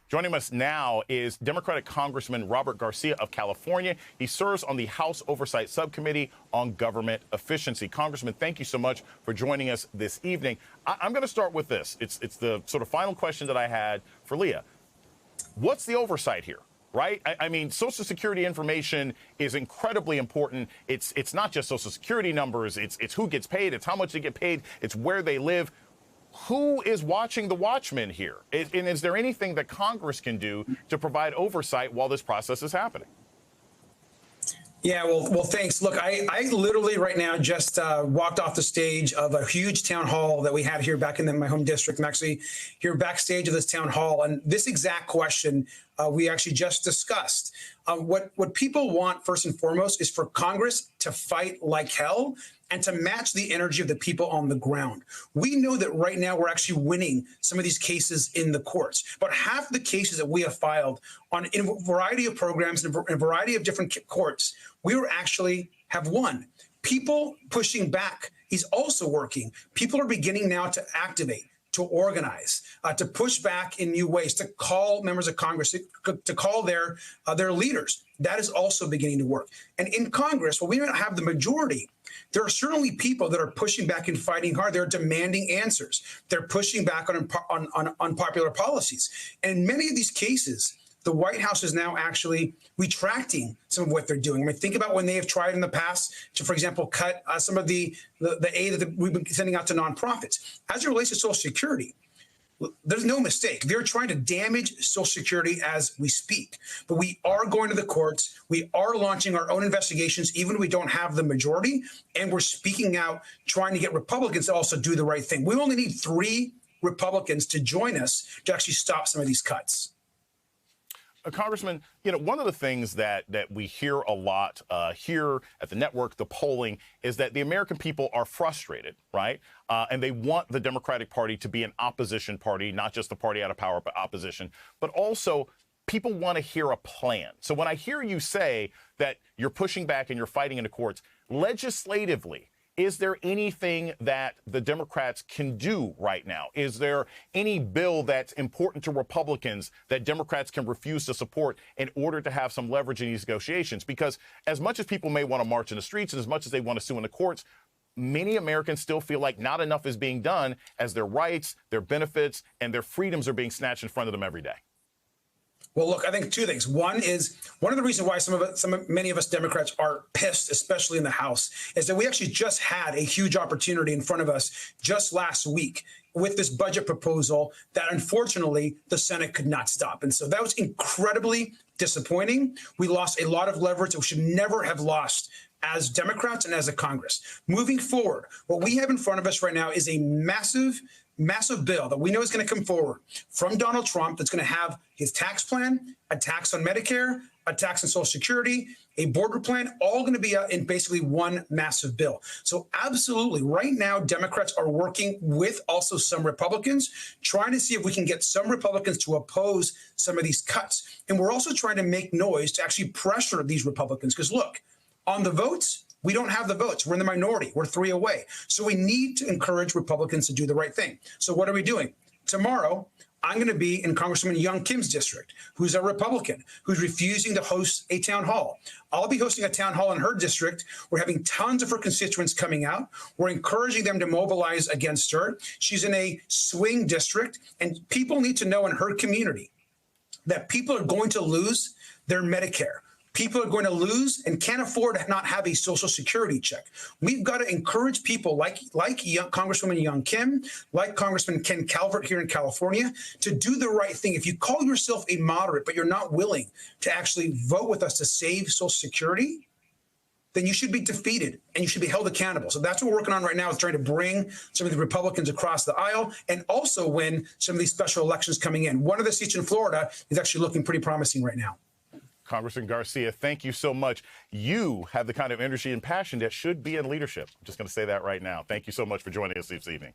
Joining us now is Democratic Congressman Robert Garcia of California. He serves on the House Oversight Subcommittee on Government Efficiency. Congressman, thank you so much for joining us this evening. I'm going to start with this. It's the sort of final question that I had for Leah. What's the oversight here? Right? I mean, Social Security information is incredibly important. It's not just Social Security numbers. It's who gets paid. It's how much they get paid. It's where they live. Who is watching the watchmen here? And is there anything that Congress can do to provide oversight while this process is happening? Yeah, well, thanks. Look, I literally right now just walked off the stage of a huge town hall that we had here back in my home district. I'm actually here backstage of this town hall. And this exact question we actually just discussed. What people want, first and foremost, is for Congress to fight like hell and to match the energy of the people on the ground. We know that right now we're actually winning some of these cases in the courts. But half the cases that we have filed in a variety of programs and a variety of different courts, we actually have won. People pushing back is also working. People are beginning now to activate, to organize, to push back in new ways, to call members of Congress, to call their leaders. That is also beginning to work. And in Congress, while we don't have the majority, there are certainly people that are pushing back and fighting hard. They're demanding answers. They're pushing back on unpopular policies. And in many of these cases, the White House is now actually retracting some of what they're doing. I mean, think about when they have tried in the past to, for example, cut some of the aid that we've been sending out to nonprofits. As it relates to Social Security, there's no mistake. They're trying to damage Social Security as we speak. But we are going to the courts. We are launching our own investigations, even if we don't have the majority. And we're speaking out, trying to get Republicans to also do the right thing. We only need 3 Republicans to join us to actually stop some of these cuts. Congressman, you know, one of the things that we hear a lot here at the network, the polling, is that the American people are frustrated, right? And they want the Democratic Party to be an opposition party, not just the party out of power, but opposition. But also, people want to hear a plan. So when I hear you say that you're pushing back and you're fighting in the courts, legislatively, is there anything that the Democrats can do right now? Is there any bill that's important to Republicans that Democrats can refuse to support in order to have some leverage in these negotiations? Because as much as people may want to march in the streets and as much as they want to sue in the courts, many Americans still feel like not enough is being done as their rights, their benefits, and their freedoms are being snatched in front of them every day. Well, look, I think 2 things. One of the reasons why many of us Democrats are pissed, especially in the House, is that we actually just had a huge opportunity in front of us just last week with this budget proposal that unfortunately the Senate could not stop. And so that was incredibly disappointing. We lost a lot of leverage that we should never have lost as Democrats and as a Congress. Moving forward, what we have in front of us right now is a massive bill that we know is going to come forward from Donald Trump that's going to have his tax plan, a tax on Medicare, a tax on Social Security, a border plan, all going to be in basically one massive bill. So absolutely, right now, Democrats are working with also some Republicans, trying to see if we can get some Republicans to oppose some of these cuts. And we're also trying to make noise to actually pressure these Republicans. Because look, on the votes, we don't have the votes. We're in the minority. We're 3 away. So we need to encourage Republicans to do the right thing. So what are we doing? Tomorrow, I'm going to be in Congresswoman Young Kim's district, who's a Republican, who's refusing to host a town hall. I'll be hosting a town hall in her district. We're having tons of her constituents coming out. We're encouraging them to mobilize against her. She's in a swing district, and people need to know in her community that people are going to lose their Medicare. People are going to lose and can't afford to not have a Social Security check. We've got to encourage people like Congresswoman Young Kim, like Congressman Ken Calvert here in California, to do the right thing. If you call yourself a moderate, but you're not willing to actually vote with us to save Social Security, then you should be defeated and you should be held accountable. So that's what we're working on right now, is trying to bring some of the Republicans across the aisle and also win some of these special elections coming in. One of the seats in Florida is actually looking pretty promising right now. Congressman Garcia, thank you so much. You have the kind of energy and passion that should be in leadership. I'm just going to say that right now. Thank you so much for joining us this evening.